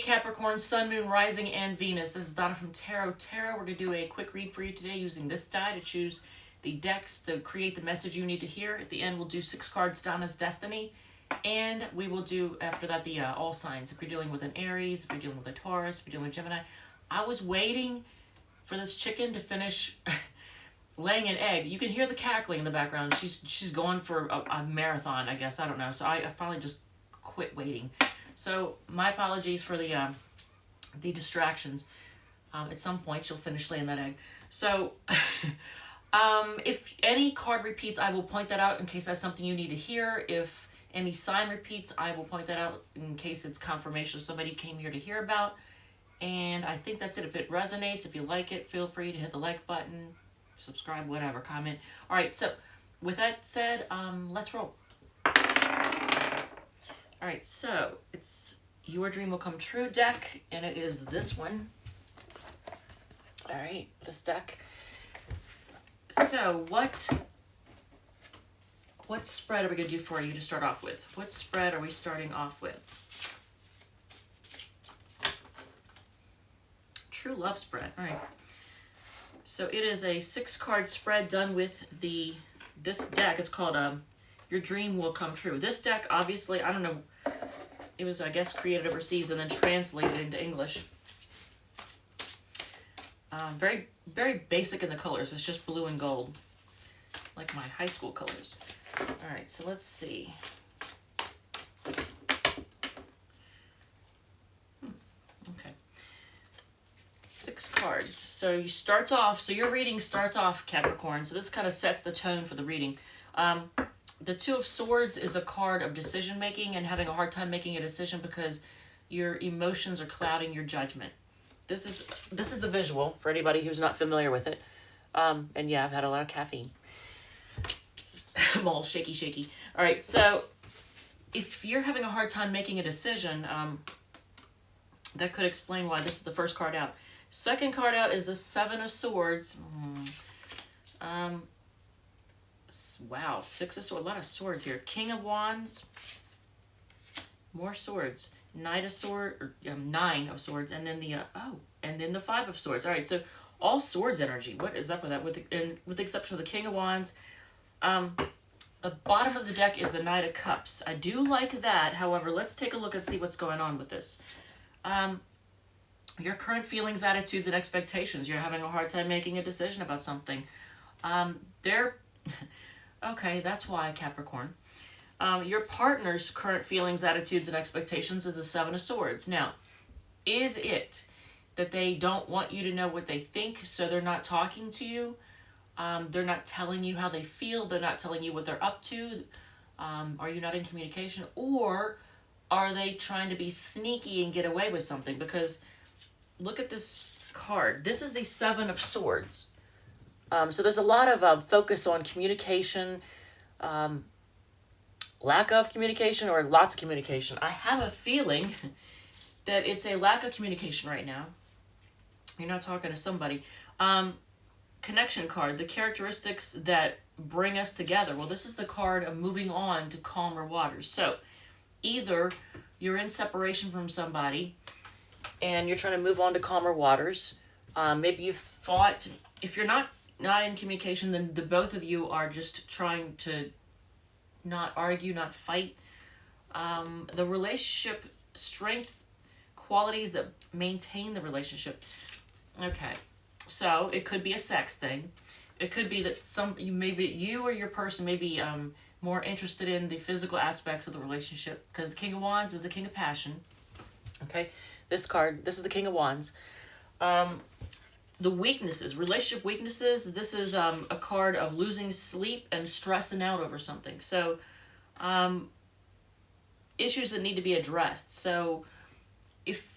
Capricorn, Sun, Moon, Rising, and Venus. This is Donna from Tarot. We're going to do a quick read for you today using this die to choose the decks to create the message you need to hear. At the end, we'll do 6 cards, Donna's Destiny. And we will do, after that, the all signs. If you're dealing with an Aries, if you're dealing with a Taurus, if you're dealing with Gemini. I was waiting for this chicken to finish laying an egg. You can hear the cackling in the background. She's going for a marathon, I guess. I don't know. So I finally just quit waiting. So my apologies for the distractions. At some point, she'll finish laying that egg. So if any card repeats, I will point that out in case that's something you need to hear. If any sign repeats, I will point that out in case it's confirmation somebody came here to hear about. And I think that's it. If it resonates, if you like it, feel free to hit the like button, subscribe, whatever, comment. All right, so with that said, let's roll. All right, so it's Your Dream Will Come True deck, and it is this one. All right, this deck. So what spread are we going to do for you to start off with? What spread are we starting off with? True Love spread. All right. So it is a 6-card spread done with this deck. It's called Your Dream Will Come True. This deck, obviously, I don't know, it was, I guess, created overseas and then translated into English. Very, very basic in the colors. It's just blue and gold, like my high school colors. All right, so let's see. Okay. 6 cards. So you starts off, so your reading starts off, Capricorn. So this kind of sets the tone for the reading. The 2 of Swords is a card of decision making and having a hard time making a decision because your emotions are clouding your judgment. This is the visual for anybody who's not familiar with it. And yeah, I've had a lot of caffeine. I'm all shaky. All right, so if you're having a hard time making a decision, that could explain why this is the first card out. Second card out is the 7 of Swords. Wow, 6 of Swords, a lot of swords here. King of Wands, more swords. Knight of Swords, or 9 of Swords, and then the 5 of Swords. All right, so all swords energy. What is up with that? With the exception of the King of Wands. The bottom of the deck is the Knight of Cups. I do like that. However, let's take a look and see what's going on with this. Your current feelings, attitudes, and expectations. You're having a hard time making a decision about something. Okay, that's why, Capricorn. Your partner's current feelings, attitudes, and expectations is the 7 of Swords. Now, is it that they don't want you to know what they think, so they're not talking to you? They're not telling you how they feel. They're not telling you what they're up to. Are you not in communication? Or are they trying to be sneaky and get away with something? Because look at this card. This is the 7 of Swords. So there's a lot of focus on communication, lack of communication, or lots of communication. I have a feeling that it's a lack of communication right now. You're not talking to somebody. Connection card, the characteristics that bring us together. Well, this is the card of moving on to calmer waters. So either you're in separation from somebody and you're trying to move on to calmer waters. Maybe you've fought. If you're not in communication, then the both of you are just trying to not argue, not fight. The relationship strengths, qualities that maintain the relationship. Okay. So it could be a sex thing. It could be that maybe you or your person may be more interested in the physical aspects of the relationship, because the King of Wands is the King of Passion. Okay, this is the King of Wands. The weaknesses, relationship weaknesses. This is a card of losing sleep and stressing out over something. So issues that need to be addressed. So if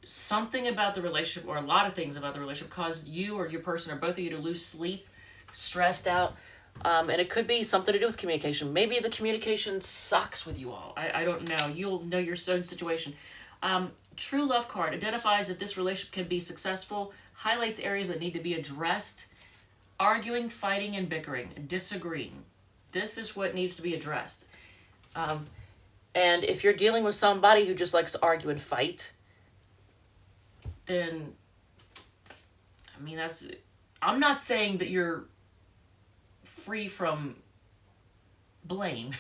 something about the relationship, or a lot of things about the relationship, caused you or your person or both of you to lose sleep, stressed out, and it could be something to do with communication. Maybe the communication sucks with you all. I don't know. You'll know your own situation. True Love card identifies if this relationship can be successful, highlights areas that need to be addressed, arguing, fighting, and bickering, disagreeing. This is what needs to be addressed. And if you're dealing with somebody who just likes to argue and fight, then, I mean, I'm not saying that you're free from blame.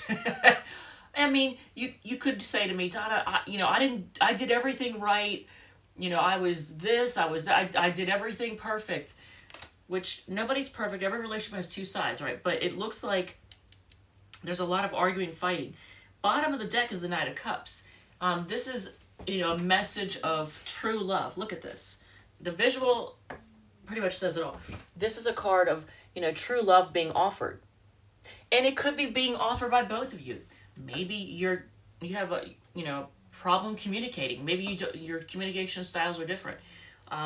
I mean, you could say to me, Donna, I did everything right. I was this, I was that, I did everything perfect. Which, nobody's perfect. Every relationship has two sides, right? But it looks like there's a lot of arguing, fighting. Bottom of the deck is the Knight of Cups. This is, a message of true love. Look at this. The visual pretty much says it all. This is a card of, true love being offered. And it could be being offered by both of you. Maybe you have a, problem communicating. Maybe your communication styles are different.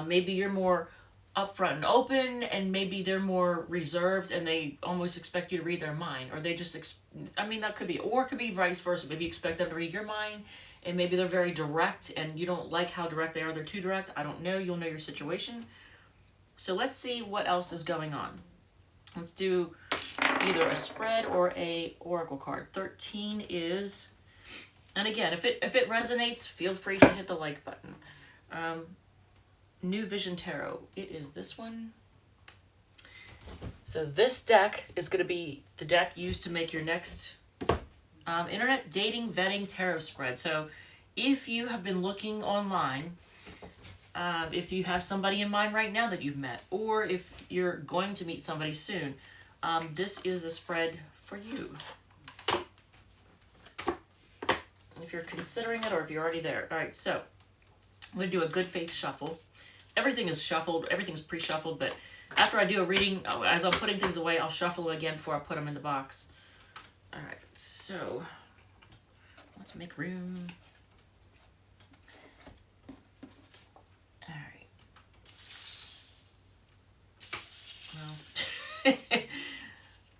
Maybe you're more upfront and open, and maybe they're more reserved and they almost expect you to read their mind, or they just that could be, or it could be vice versa. Maybe you expect them to read your mind, and maybe they're very direct and you don't like how direct they are. They're too direct. I don't know. You'll know your situation. So let's see what else is going on. Let's do either a spread or a oracle card. 13 is, and again, if it resonates, feel free to hit the like button. New Vision Tarot. It is this one. So this deck is going to be the deck used to make your next internet dating vetting tarot spread. So if you have been looking online, if you have somebody in mind right now that you've met, or if you're going to meet somebody soon, this is the spread for you. If you're considering it or if you're already there. All right, so I'm going to do a good faith shuffle. Everything is shuffled. Everything's pre-shuffled, but after I do a reading, as I'm putting things away, I'll shuffle them again before I put them in the box. All right, so let's make room. All right. Well,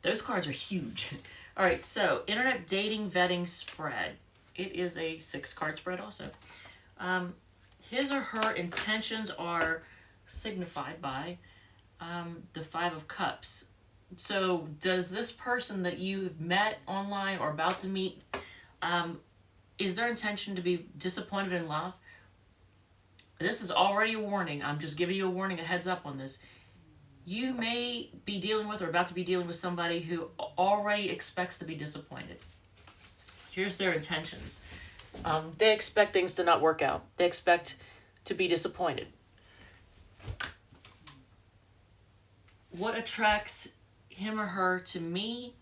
those cards are huge. All right, so internet dating vetting spread. It is a 6-card spread also. His or her intentions are signified by the 5 of Cups. So does this person that you've met online or about to meet, is their intention to be disappointed in love? This is already a warning. I'm just giving you a warning, a heads up on this. You may be dealing with or about to be dealing with somebody who already expects to be disappointed. Here's their intentions. They expect things to not work out. They expect to be disappointed. What attracts him or her to me?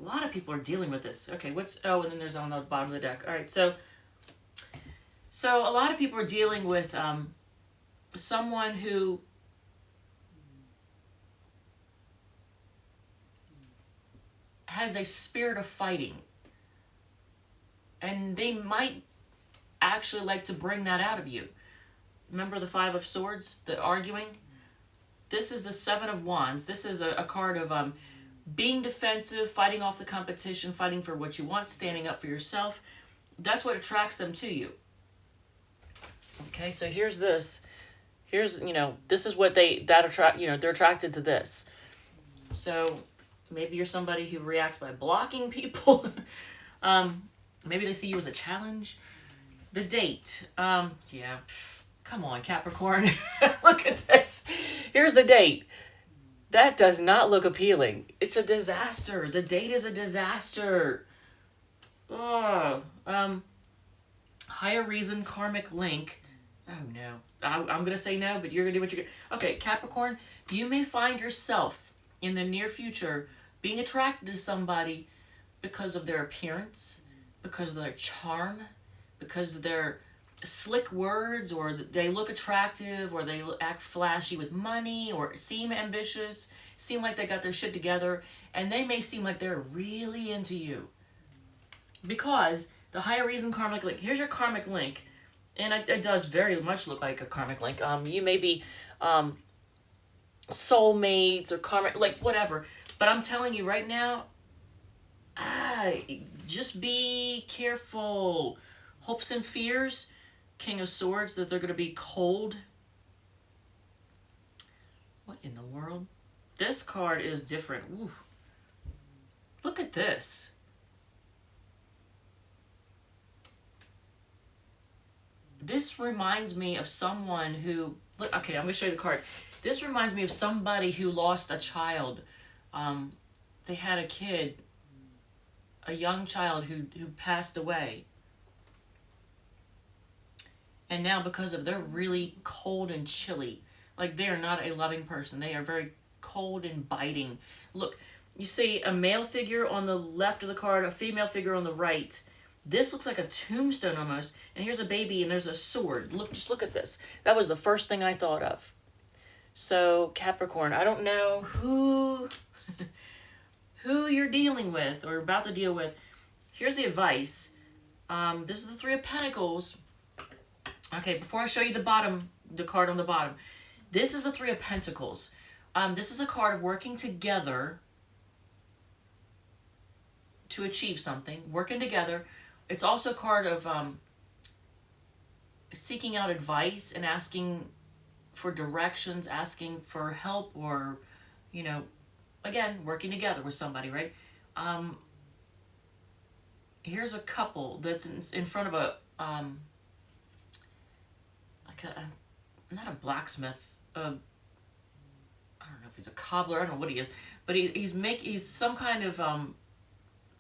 A lot of people are dealing with this. Okay, and then there's on the bottom of the deck. All right, so a lot of people are dealing with someone who has a spirit of fighting. And they might actually like to bring that out of you. Remember the 5 of Swords, the arguing? This is the 7 of Wands. This is a card of being defensive, fighting off the competition, fighting for what you want, standing up for yourself. That's what attracts them to you. Okay, so here's this. Here's, this is what they're attracted to this. So maybe you're somebody who reacts by blocking people. Maybe they see you as a challenge. The date. Yeah. Come on, Capricorn. Look at this. Here's the date. That does not look appealing. It's a disaster. The date is a disaster. Oh. Higher reason, karmic link. Oh, no. I'm going to say no, but you're going to do what you're going to. Okay, Capricorn, you may find yourself in the near future being attracted to somebody because of their appearance, because of their charm, because of their slick words, or they look attractive, or they act flashy with money, or seem ambitious, seem like they got their shit together, and they may seem like they're really into you. Because the higher reason karmic link, here's your karmic link, and it does very much look like a karmic link. You may be soulmates or karmic, like whatever, but I'm telling you right now, just be careful. Hopes and fears, King of Swords, that they're going to be cold. What in the world? This card is different. Ooh. Look at this. this reminds me of someone who, look, okay, I'm going to show you the card. This reminds me of somebody who lost a child. They had a kid, a young child who passed away. And now because of, they're really cold and chilly. Like, they are not a loving person. They are very cold and biting. Look, you see a male figure on the left of the card, a female figure on the right. This looks like a tombstone almost. And here's a baby and there's a sword. Look, just look at this. That was the first thing I thought of. So, Capricorn, I don't know who you're dealing with or about to deal with. Here's the advice. This is the Three of Pentacles. Okay, before I show you the card on the bottom, this is the Three of Pentacles. This is a card of working together to achieve something, working together. It's also a card of seeking out advice and asking for directions, asking for help, or, you know, again, working together with somebody, right? Here's a couple that's in front of a, like not a blacksmith, I don't know if he's a cobbler, I don't know what he is, but he's some kind of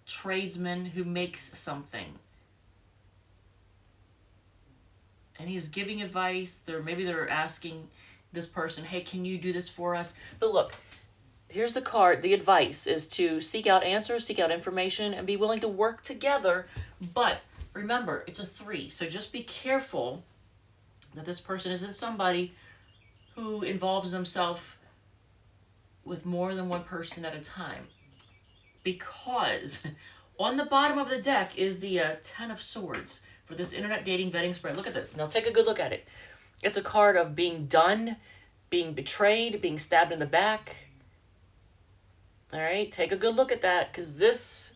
tradesman who makes something. And he's giving advice. Maybe they're asking this person, hey, can you do this for us? But look, here's the card. The advice is to seek out answers, seek out information, and be willing to work together. But remember, it's a 3. So just be careful that this person isn't somebody who involves themselves with more than one person at a time. Because on the bottom of the deck is the 10 of Swords for this internet dating vetting spread. Look at this. Now take a good look at it. It's a card of being done, being betrayed, being stabbed in the back. All right, take a good look at that, because this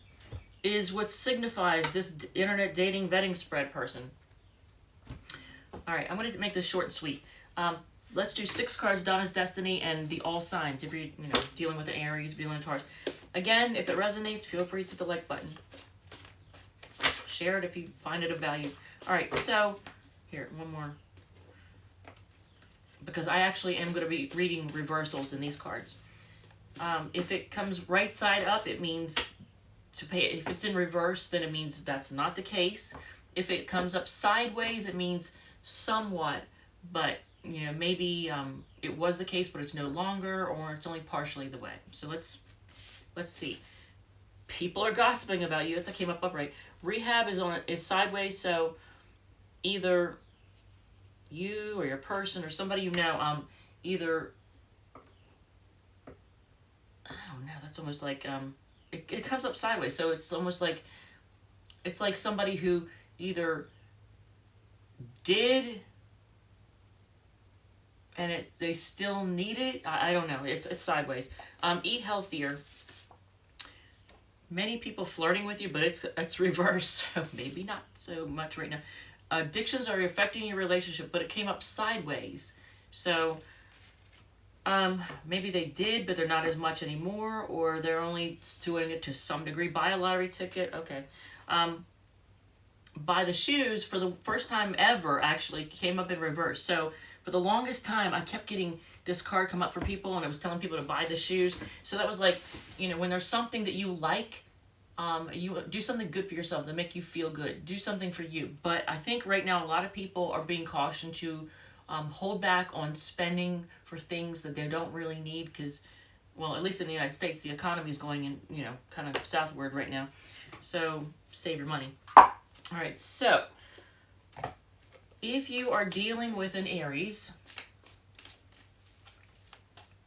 is what signifies this internet dating vetting spread person. All right, I'm going to make this short and sweet. Let's do 6 cards, Donna's Destiny, and the all signs. If you're dealing with an Aries, dealing with Taurus. Again, if it resonates, feel free to hit the like button. Share it if you find it of value. All right, so here, one more. Because I actually am going to be reading reversals in these cards. If it comes right side up, it means to pay. If it's in reverse, then it means that's not the case. If it comes up sideways, it means somewhat, but maybe it was the case, but it's no longer, or it's only partially the way. So let's see. People are gossiping about you. It came up upright. Rehab is sideways, so either you or your person or somebody either, I don't know, that's almost like it comes up sideways, so it's almost like it's like somebody who either did and they still need it. I don't know. It's sideways. Eat healthier. Many people flirting with you, but it's reversed, so maybe not so much right now. Addictions are affecting your relationship, but it came up sideways. So maybe they did, but they're not as much anymore, or they're only doing it to some degree. Buy a lottery ticket. Okay. Buy the shoes for the first time ever actually came up in reverse. So for the longest time, I kept getting this card come up for people, and it was telling people to buy the shoes. So that was like, when there's something that you like, you do something good for yourself to make you feel good. Do something for you. But I think right now a lot of people are being cautioned to hold back on spending for things that they don't really need, because, well, at least in the United States, the economy is going in, kind of southward right now. So save your money. All right, so if you are dealing with an Aries,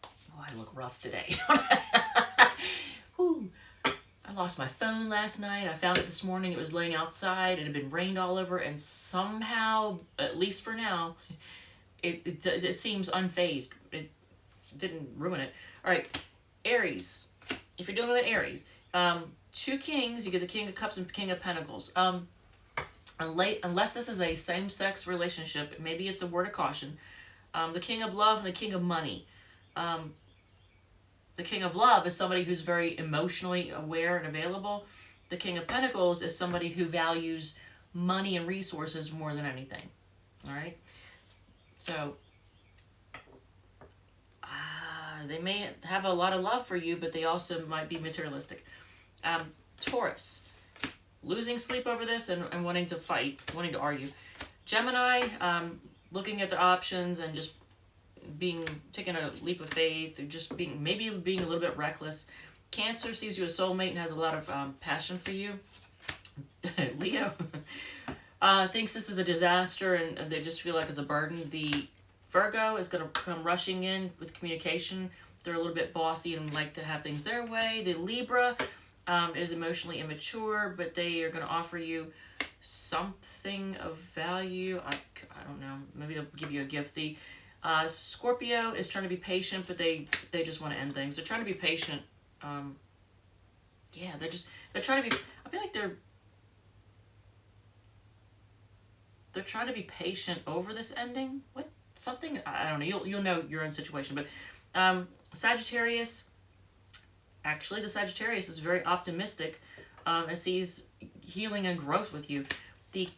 oh, I look rough today. Whew. I lost my phone last night. I found it this morning. It was laying outside. It had been rained all over, and somehow, at least for now, it seems unfazed. It didn't ruin it. All right, Aries. If you're dealing with an Aries, 2 kings, you get the King of Cups and King of Pentacles. Unless this is a same-sex relationship, maybe it's a word of caution. The King of Love and the King of Money. The King of Love is somebody who's very emotionally aware and available. The King of Pentacles is somebody who values money and resources more than anything. All right. So they may have a lot of love for you, but they also might be materialistic. Taurus, losing sleep over this and wanting to fight, wanting to argue. Gemini, looking at the options and just taking a leap of faith, or just maybe being a little bit reckless. Cancer sees you as soulmate and has a lot of passion for you. Leo thinks this is a disaster and they just feel like it's a burden. The Virgo is going to come rushing in with communication. They're a little bit bossy and like to have things their way. The Libra is emotionally immature, but they are going to offer you something of value. I don't know. Maybe they'll give you a gift. The Scorpio is trying to be patient, but they just want to end things. They're trying to be patient. Yeah, they're trying to be. I feel like they're trying to be patient over this ending. What? Something, I don't know, you'll know your own situation, but Sagittarius, actually the Sagittarius is very optimistic, and sees healing and growth with you. The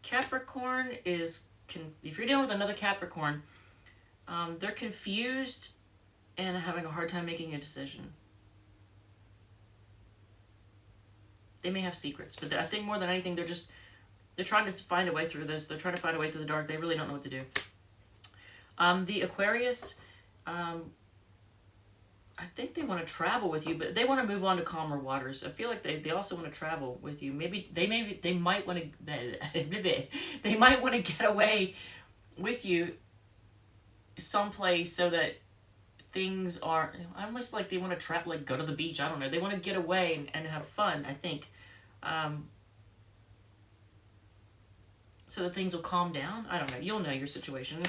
Capricorn is, if you're dealing with another Capricorn, they're confused and having a hard time making a decision. They may have secrets, but I think more than anything, they're trying to find a way through this. They're trying to find a way through the dark. They really don't know what to do. The Aquarius, I think they want to travel with you, but they want to move on to calmer waters. I feel like they also want to travel with you. They might want to they might want to get away with you someplace so that things are almost like they want to travel, like go to the beach. I don't know. They want to get away and have fun, I think. So that things will calm down. I don't know. You'll know your situation.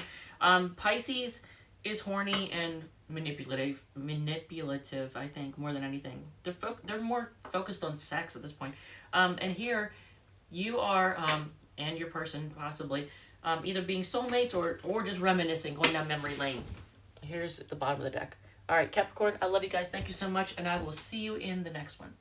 Pisces is horny and manipulative, I think, more than anything. They're more focused on sex at this point. And here, you are, and your person possibly, either being soulmates or just reminiscing, going down memory lane. Here's the bottom of the deck. All right, Capricorn, I love you guys. Thank you so much, and I will see you in the next one.